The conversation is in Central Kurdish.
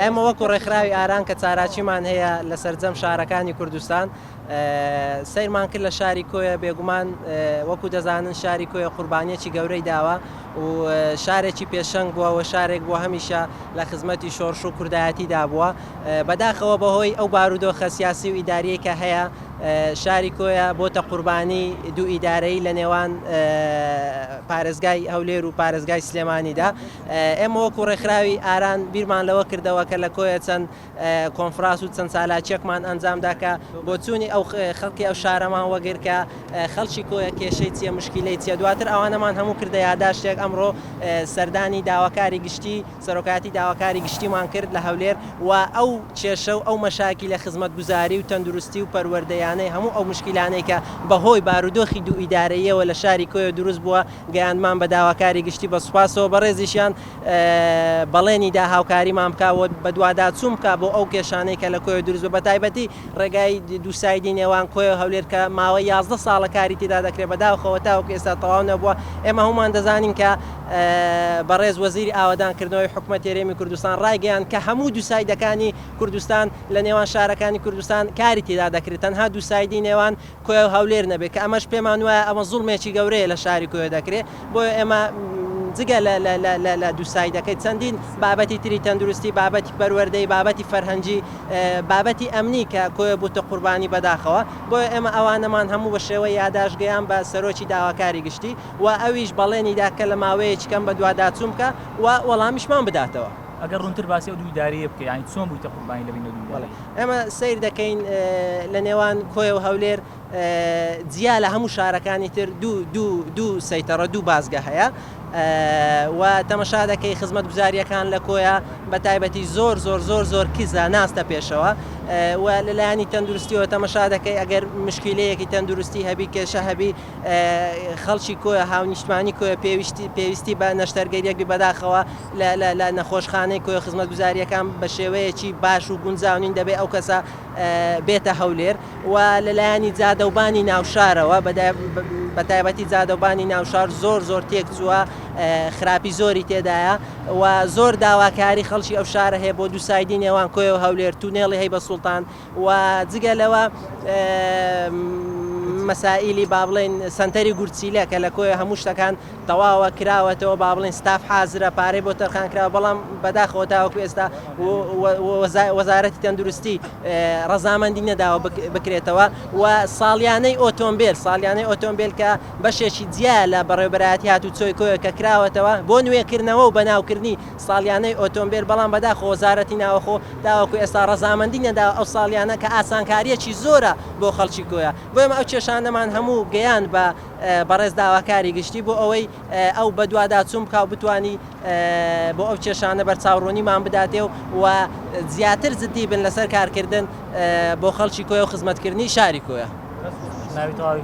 ئێمە وەکو ڕێکخراوی ئاران کە چاراچیمان هەیە لە سەرجەم شارەکانی کوردستان سەیرمان کرد لە شاری کۆیە بێگومان وەکو دەزانن شاری کۆیە قوربانیەکی گەورەی داوە و شارێکی پێشەنگ بووە و شارێک بووە هەمیشە لە خزمەتی شۆڕش و کوردایەتیدا بووە بەداخەوە بەهۆی ئەو بارودۆخە سیاسی و ئیداریەی کە هەیە شاری کۆیە بۆتە قوربانی دوو ئیدارەی لە نێوان پارێزگای هەولێر و پارێزگای سلێمانیدا ئێمە وەکو ڕێکخراوی ئاران بیرمان لەوە کردەوە کە لە کۆیە چەند کۆنفراس و چەند سالاچێکمان ئەنجامدا کە بۆ چوونی ئەو خەڵکی ئەو شارەمان وەگر کە خەڵکی کۆیە کێشەی چیە مشکیلەی چیە دواتر ئەوانەمان هەموو کردە یاداشتێک ئەمڕۆ سەردانی داواکاری گشتی سەرۆکاتی داواکاری گشتیمان کرد لە هەولێر و ئەو کێشە و ئەو مەشاکی لە خزمەتگوزاری و تەندروستی و پەروەردەیانەی هەموو ئەو مشکیلانەی کە بەهۆی بارودۆخی دوو ئیدارەیەوە لە شاری کۆیە دروست بووە گەیاندمان بە داواکاری گشتی بە سوپاسەوە بەڕێزیشیان بەڵێنیدا هاوکاریمان بکەوە بە دوواداچوون بکە بۆ ئەو کێشانەی کە لە کۆیە دروست بە بەتایبەتی ڕێگای دووسایدی نێوان کۆیە هەولێر کە ماوەی 11 ساڵە کاری تێدا دەکرێت بەداخەوە تاوەکو ئێستا تەواو نەبووە ئێمە هەمومان دەزانین کە بەڕێز وەزیری ئاوادانکردنەوەی حکوومەت هێرێمی کوردستان ڕایگەیان کە هەموو دووسایدەکانی کوردستان لە نێوان شارەکانی کوردستان کاری تێدا دەکرێت تەنها دووسایدی نێوان کۆیە و هەولێر نەبێت کە ئەمەش پێمان وایە ئەمە زوڵمێکی گەورەیە لە شاری کۆیە دەکرێت بۆیە ئێمە جگە لە دووسایدەکەی چەندین بابەتی تری تەندروستی بابەتی پەروەردەی بابەتی فەرهەنگی بابەتی ئەمنی کە کۆیە بووتە قوربانی بەداخەوە بۆیە ئێمە ئەوانەمان هەموو بە شێوەی یاداشگەیان بە سەرۆکی داواکاری گشتی و ئەویش بەڵێنیدا کە لە ماوەیەکی کەم بە دوواداچوون بکە و وەڵامیشمان بداتەوە. ئەگەر ڕوونتر باسی ئەو دووداریە بکە یانی چۆن بوویتە قوربانی لەبینە دووداری ئێمە سیر دەکەین لە نێوان کۆیە و هەولێر جیا لە هەموو شارەکانی تر دوو سەیتەڕە دوو بازگە هەیە و تەمەشا دەکەی خزمەتگوزاریەکان لە کۆیە بە تایبەتی زۆر کیزە ناستە پێشەوە و لەلایانی تەندروستیەوە تەمەشا دەکەی ئەگەر مشکیلەیەکی تەندروستی هەبی کێشە هەبی خەڵکی کۆیە هاونیشتمانی کۆیە پێویستی بە نەشتەرگەریەکی بەداخەوە لە نەخۆشخانەی کۆیە خزمەتگوزاریەکان بە شێوەیەکی باش و گونجاونین دەبێ ئەو کەسە بێتە هەولێر و لەلایانی جادەوبانی ناوشارەوە بە تایبەتی جادەوبانی ناوشار زۆر تێک چووە خراپی زۆری تێدایە و زۆر داواکاری خەڵکی ئەو شارە هەیە بۆ دووسایدی نێوان کۆیە و هەولێر تونێڵی هەی بە سوڵتان و جگە لەوە مەسائیلی با بڵێن سنتەری گورچیلە کە لە کۆیە هەموو شتەکان تەواوە کراوەتەوە با بڵێن ستاف حازرە پارەی بۆ تەرخان کراوە بەڵام بەداخەوە تاوەکو ئێستا وەزارەتی تەندروستی ڕەزامەندی نەداوە بکرێتەوە و ساڵیانەی ئۆتۆمبیل کە بەشێکی جیا لە بەڕێوەبەرایەتی هاتوچۆی کۆیە کە کراوەتەوە بۆ نوێکردنەوە و بەناوکردنی ساڵیانەی ئۆتۆمبیل بەڵام بەداخەوە وەزارەتی ناوەخۆ تاوەکو ئێستا ڕەزامەندی نەداوە ئەو ساڵیانە کە ئاسانکاریەکی زۆرە بۆ خەڵکی کۆیە بۆ ئەو کێشانەمان هەموو گەیان بە بەڕێز داواکاری گشتی بۆ ئەوەی ئەو بە دوواداچوون بکە و بتوانی بۆ ئەو کێشانە بەرچاوڕوونیمان بداتێ و زیاتر جدی بن لەسەر کارکردن بۆ خەڵکی کۆیە و خزمەتکردنی شاری کۆیە. ناوی تەواوی